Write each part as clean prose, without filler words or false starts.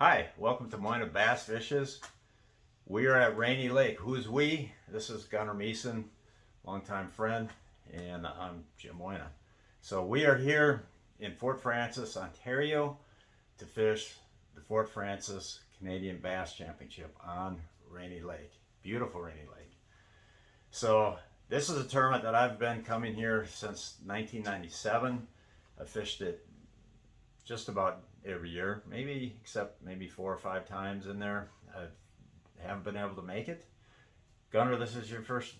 Hi, welcome to Moina Bass Fishes. We are at Rainy Lake. Who's we? This is Gunnar Miesen, longtime friend, and I'm Jim Moina. So we are here in Fort Frances, Ontario, to fish the Fort Frances Canadian Bass Championship on Rainy Lake. Beautiful Rainy Lake. So this is a tournament that I've been coming here since 1997. I fished it just about every year, maybe except maybe 4 or 5 times in there. I haven't been able to make it. Gunnar, this is your first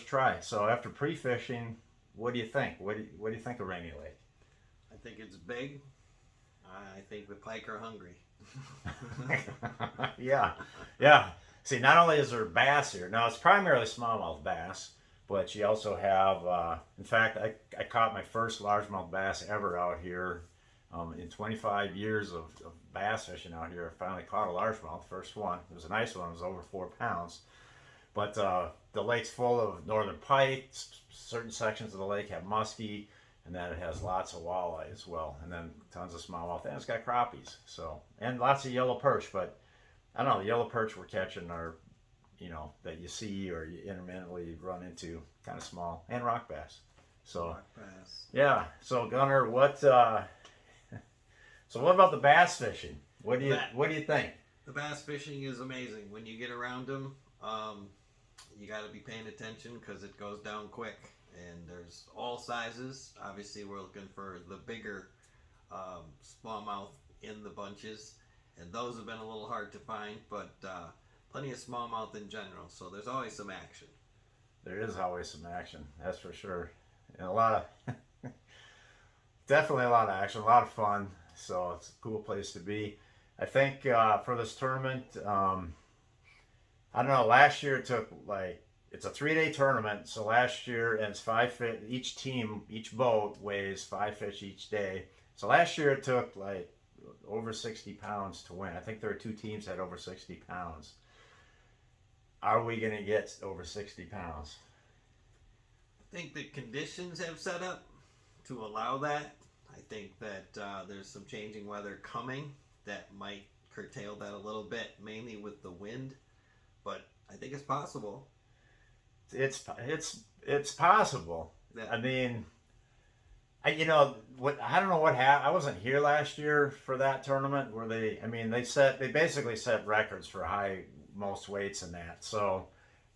try. So after pre-fishing, what do you think? What do you think of Rainy Lake? I think it's big. I think the pike are hungry. yeah. See, not only is there bass here, now it's primarily smallmouth bass, but you also have, in fact, I caught my first largemouth bass ever out here. In 25 years of bass fishing out here, I finally caught a largemouth, first one. It was a nice one, it was over 4 pounds. But the lake's full of northern pike, certain sections of the lake have muskie, and then it has lots of walleye as well, and then tons of smallmouth, and it's got crappies, so, and lots of yellow perch, but I don't know, the yellow perch we're catching are, that you see or you intermittently run into, kind of small, and rock bass. So, Rock bass. Yeah, so Gunnar, so what about the bass fishing? What do you think? The bass fishing is amazing. When you get around them, you got to be paying attention because it goes down quick. And there's all sizes. Obviously, we're looking for the bigger smallmouth in the bunches, and those have been a little hard to find, but plenty of smallmouth in general. So there's always some action. There is always some action, that's for sure. And a lot of, definitely a lot of action, a lot of fun. So it's a cool place to be. I think for this tournament, I don't know, last year it took it's a 3-day tournament. So last year, and it's 5 fish, each boat weighs 5 fish each day. So last year it took over 60 pounds to win. I think there were 2 teams that had over 60 pounds. Are we going to get over 60 pounds? I think the conditions have set up to allow that. I think that there's some changing weather coming that might curtail that a little bit, mainly with the wind. But I think it's possible. It's possible. Yeah. I mean, I don't know what happened. I wasn't here last year for that tournament where they basically set records for high most weights in that. So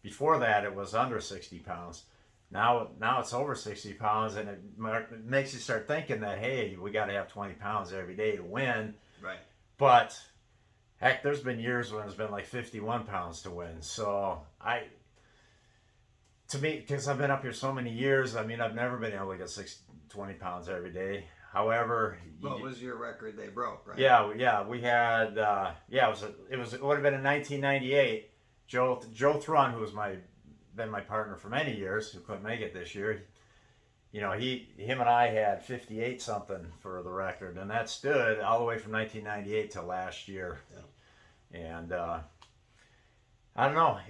before that, it was under 60 pounds. Now it's over 60 pounds, and it makes you start thinking that, hey, we got to have 20 pounds every day to win. Right. But heck, there's been years when it's been like 51 pounds to win. So to me, because I've been up here so many years, I've never been able to get 20 pounds every day. However, what was your record they broke, right? Yeah, we had it would have been in 1998. Joe Thrun, who was been my partner for many years, who couldn't make it this year. Him and I had 58 something for the record, and that stood all the way from 1998 to last year. Yeah. And I don't know.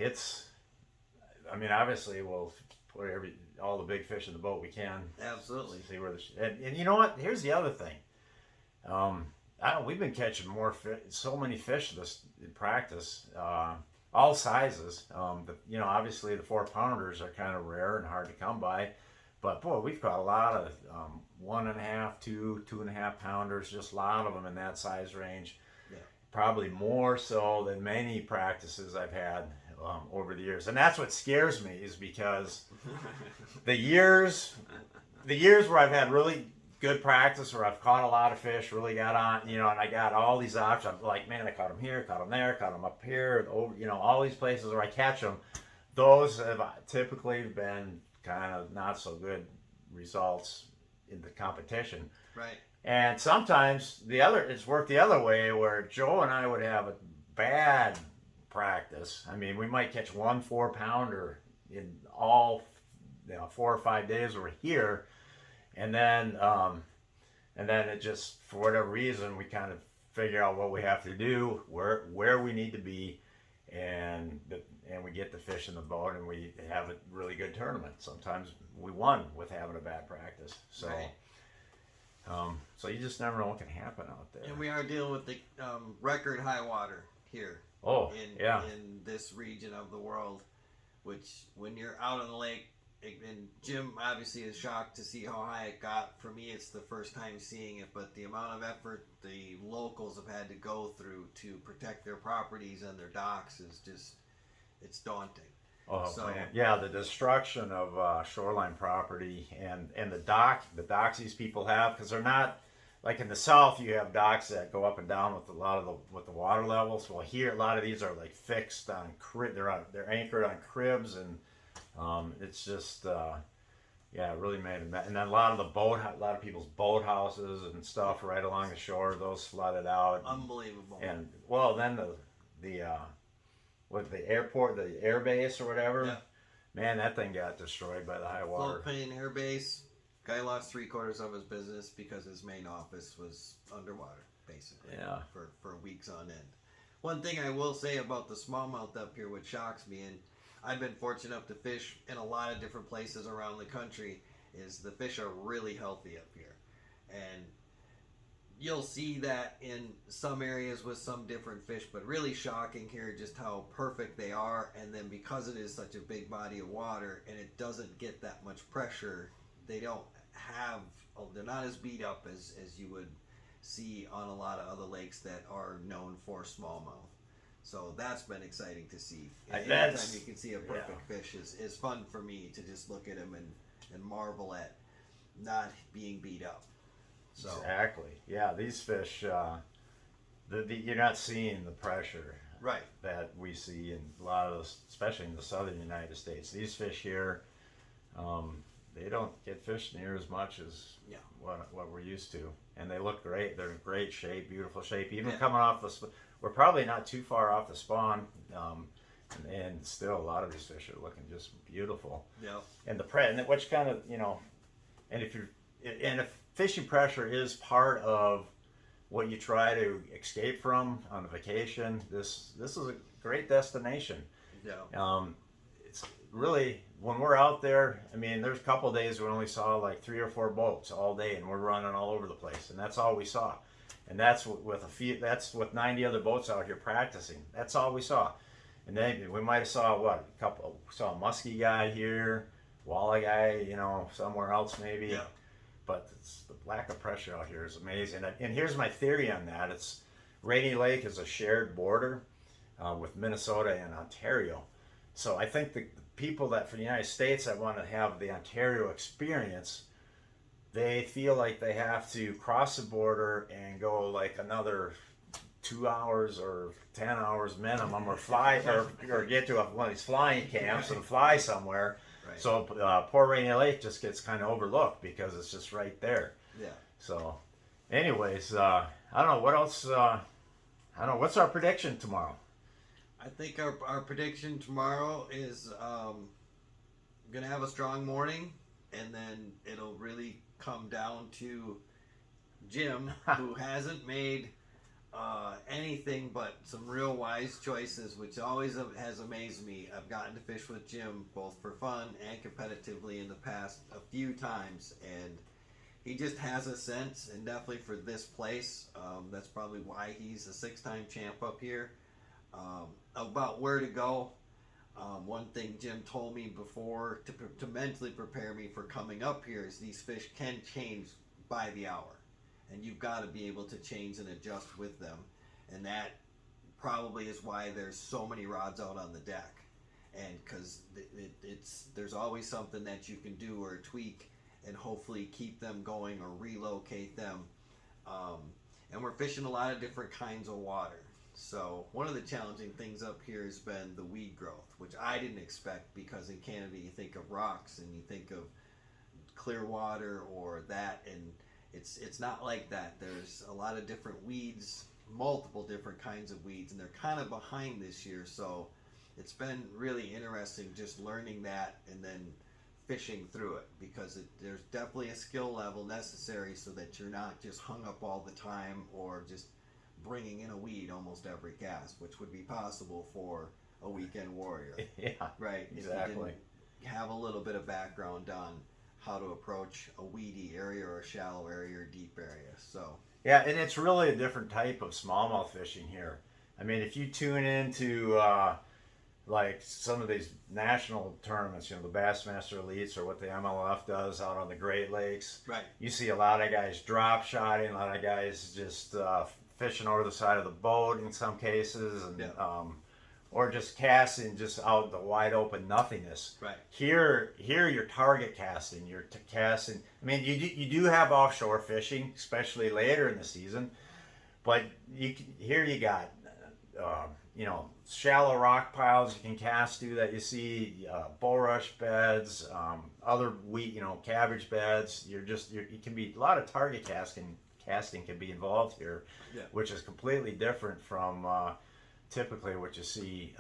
Obviously we'll put all the big fish in the boat we can. Absolutely. See where and you know what? Here's the other thing. We've been catching so many fish in practice. All sizes. Obviously the 4-pounders are kind of rare and hard to come by, but boy, we've caught a lot of 1.5, 2.5 pounders, just a lot of them in that size range. Yeah. Probably Probably more so than many practices I've had over the years, and that's what scares me, is because the years where I've had really good practice, where I've caught a lot of fish, really got on, and I got all these options. I'm like, man, I caught them here, caught them there, caught them up here, over, all these places where I catch them. Those have typically been kind of not so good results in the competition. Right. And sometimes it's worked the other way, where Joe and I would have a bad practice. We might catch 1 4-pounder in all 4 or 5 days we're here. And then it just, for whatever reason, we kind of figure out what we have to do, where we need to be, and we get the fish in the boat, and we have a really good tournament. Sometimes we won with having a bad practice. So, right. So you just never know what can happen out there. And we are dealing with the record high water here Oh, in yeah. in this region of the world, which when you're out on the lake, and Jim obviously is shocked to see how high it got. For me, it's the first time seeing it, but the amount of effort the locals have had to go through to protect their properties and their docks is just, it's daunting. Oh So- man, yeah, the destruction of shoreline property and the docks these people have, because they're not like in the south. You have docks that go up and down with a lot of the water levels. Well, here a lot of these are like fixed on they're anchored on cribs, and it's just yeah, it really made it. And then a lot of people's boathouses and stuff right along the shore, those flooded out. Unbelievable. And well, then the with the airport, the air base or whatever, Yeah. man, that thing got destroyed by the high water. Float Plane Air Base, guy lost 3/4 of his business because his main office was underwater, basically, Yeah. for weeks on end. One thing I will say about the smallmouth up here, which shocks me, and I've been fortunate enough to fish in a lot of different places around the country, is the fish are really healthy up here. And you'll see that in some areas with some different fish, but really shocking here just how perfect they are. And then because it is such a big body of water and it doesn't get that much pressure, they're not as beat up as you would see on a lot of other lakes that are known for smallmouth. So that's been exciting to see. Anytime you can see a perfect fish is fun for me to just look at them and marvel at not being beat up. So. Exactly. Yeah, these fish, you're not seeing the pressure Right. that we see in a lot of those, especially in the southern United States. These fish here, they don't get fished near as much as what we're used to, and they look great. They're in great shape, beautiful shape. Even coming off we're probably not too far off the spawn, and still a lot of these fish are looking just beautiful. Yeah. And which kind of and if fishing pressure is part of what you try to escape from on a vacation, this is a great destination. Yeah. It's really, when we're out there, I mean, there's a couple of days we only saw like 3 or 4 boats all day, and we're running all over the place, and that's all we saw. And that's with 90 other boats out here practicing. That's all we saw. And then we might have saw saw a muskie guy here, walleye guy, somewhere else maybe. Yeah. But the lack of pressure out here is amazing. And here's my theory on that. Rainy Lake is a shared border with Minnesota and Ontario. So I think the people that for the United States that want to have the Ontario experience, they feel like they have to cross the border and go like another 2 hours or 10 hours minimum, or fly or get to one of these flying camps and fly somewhere. Right. So poor Rainy Lake just gets kind of overlooked because it's just right there. Yeah. So, anyways, I don't know what else. I don't know, what's our prediction tomorrow. I think our prediction tomorrow is gonna have a strong morning, and then it'll really come down to Jim, who hasn't made anything but some real wise choices, which always has amazed me. I've gotten to fish with Jim both for fun and competitively in the past a few times, and he just has a sense, and definitely for this place, that's probably why he's a 6-time champ up here, about where to go. One thing Jim told me before to mentally prepare me for coming up here is these fish can change by the hour, and you've got to be able to change and adjust with them. And that probably is why there's so many rods out on the deck, and because there's always something that you can do or tweak and hopefully keep them going or relocate them. And we're fishing a lot of different kinds of water. So one of the challenging things up here has been the weed growth, which I didn't expect, because in Canada you think of rocks and you think of clear water or that, and it's not like that. There's a lot of different weeds, multiple different kinds of weeds, and they're kind of behind this year. So it's been really interesting just learning that and then fishing through it, because there's definitely a skill level necessary so that you're not just hung up all the time or just bringing in a weed almost every cast, which would be possible for a weekend warrior. Yeah, Right. exactly. If you didn't have a little bit of background on how to approach a weedy area or a shallow area or deep area. So Yeah, and it's really a different type of smallmouth fishing here. I mean, if you tune into like some of these national tournaments, you know, the Bassmaster Elites or what the MLF does out on the Great Lakes, right, you see a lot of guys drop shotting, a lot of guys just fishing over the side of the boat in some cases, and or just casting just out the wide open nothingness. right, Here you're target casting. You're casting. I mean, you do have offshore fishing, especially later in the season, but here you got you know, shallow rock piles you can cast to that you see, bulrush beds, other wheat, you know, cabbage beds. It can be a lot of target casting can be involved here, which is completely different from typically what you see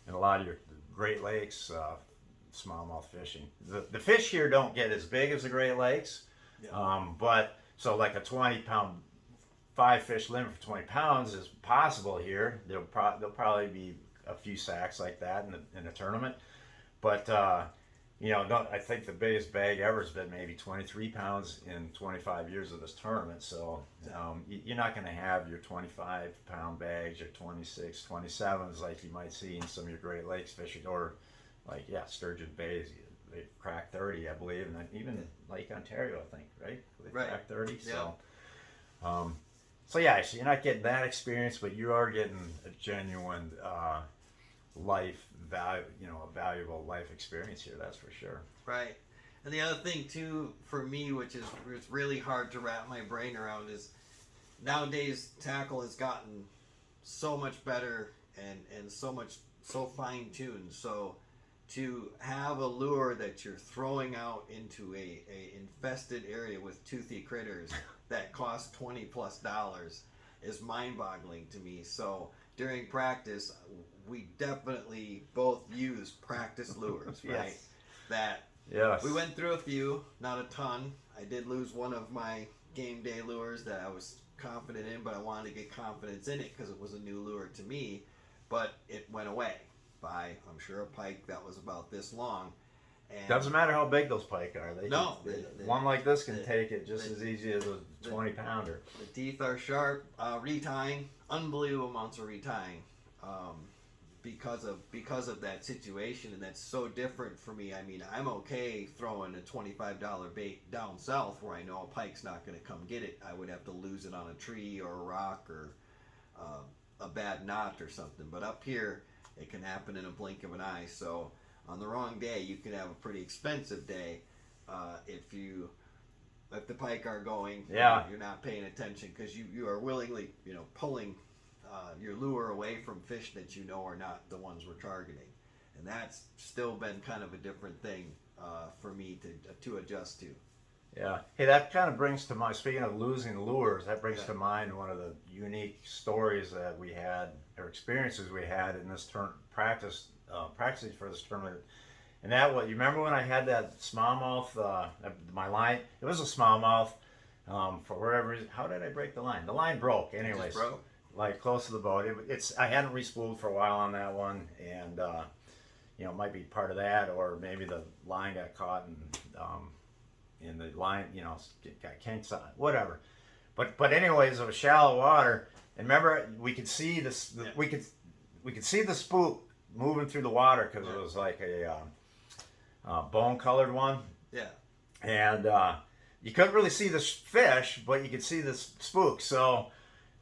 in a lot of your Great Lakes smallmouth fishing. The fish here don't get as big as the Great Lakes, but so like a 20-pound 5-fish limit for 20 pounds is possible here. There'll probably be a few sacks like that in a tournament, but you know, I think the biggest bag ever has been maybe 23 pounds in 25 years of this tournament. So you're not going to have your 25-pound bags, your 26, 27s like you might see in some of your Great Lakes fishing, or like Sturgeon Bays. They crack 30, I believe, and then even Lake Ontario, I think, right? They crack 30. So. So yeah, so you're not getting that experience, but you are getting a genuine life value, you know, a valuable life experience here. That's for sure. right. And the other thing too, for me, which is it's really hard to wrap my brain around, is nowadays tackle has gotten so much better and so fine tuned. So to have a lure that you're throwing out into a infested area with toothy critters that cost $20+ is mind-boggling to me. So during practice, we definitely both use practice lures, right? We went through a few, not a ton. I did lose one of my game day lures that I was confident in, but I wanted to get confidence in it because it was a new lure to me. But it went away by, I'm sure, a pike that was about this long. And doesn't matter how big those pike are. One like this can take it just as easy as a 20-pounder. The teeth are sharp. Retying, unbelievable amounts of retying, because of that situation, and that's so different for me. I mean, I'm okay throwing a $25 bait down south where I know a pike's not going to come get it. I would have to lose it on a tree or a rock or a bad knot or something. But up here, it can happen in a blink of an eye. So on the wrong day, you could have a pretty expensive day if the pike are going. You're not paying attention because you are willingly, you know, pulling your lure away from fish that you know are not the ones we're targeting, and that's still been kind of a different thing for me to adjust to. Yeah. Hey, that kind of brings to mind, speaking of losing lures, that brings to mind one of the unique stories that we had, or experiences we had in this practicing for this tournament. And that was, you remember when I had that smallmouth, my line, it was a smallmouth, for wherever, how did I break the line? The line broke anyways. It just broke? Like close to the boat. I hadn't respooled for a while on that one, and you know, it might be part of that, or maybe the line got caught in the line, you know, got kinked on, whatever. But anyways, it was shallow water, and remember we could see this. We could see the spook moving through the water because it was like a bone-colored one. Yeah. And you couldn't really see the fish, but you could see the spook. So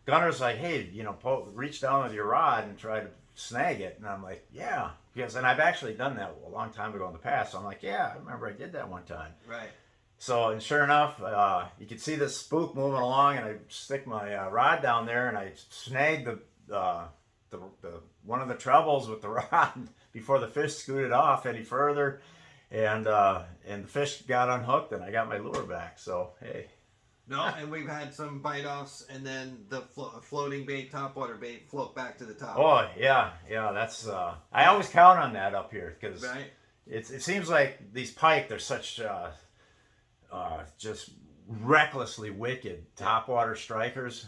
Gunnar's like, hey, you know, reach down with your rod and try to snag it. And I'm like, yeah. And I've actually done that a long time ago in the past. So I'm like, yeah, I remember I did that one time. Right. So, and sure enough, you could see this spook moving along, and I stick my rod down there, and I snag the one of the trebles with the rod before the fish scooted off any further, and the fish got unhooked, and I got my lure back. So hey. No, and we've had some bite offs, and then the floating bait, topwater bait, float back to the top. Oh yeah, that's I always count on that up here because it seems like these pike, they're such just recklessly wicked topwater strikers.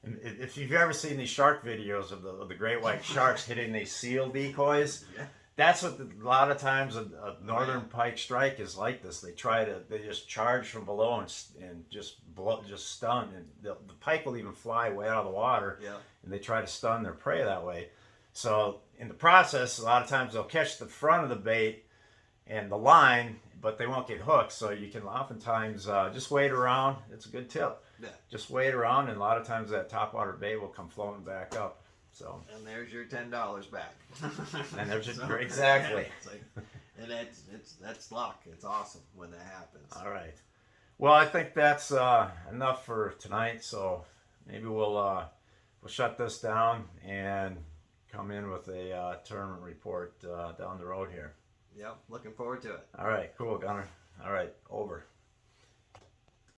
And if you've ever seen these shark videos of the great white sharks hitting these seal decoys, that's what a lot of times a northern pike strike is like this. They just charge from below and just stun, and the pike will even fly way out of the water, Yeah. and they try to stun their prey that way. So in the process, a lot of times they'll catch the front of the bait and the line, but they won't get hooked. So you can oftentimes just wait around. It's a good tip. Yeah. Just wait around, and a lot of times that topwater bait will come floating back up. So. And there's your $10 back. And there's exactly. And that's luck. It's awesome when that happens. All right. Well, I think that's enough for tonight. So maybe we'll shut this down and come in with a tournament report down the road here. Yep. Looking forward to it. All right. Cool, Gunnar. All right. Over.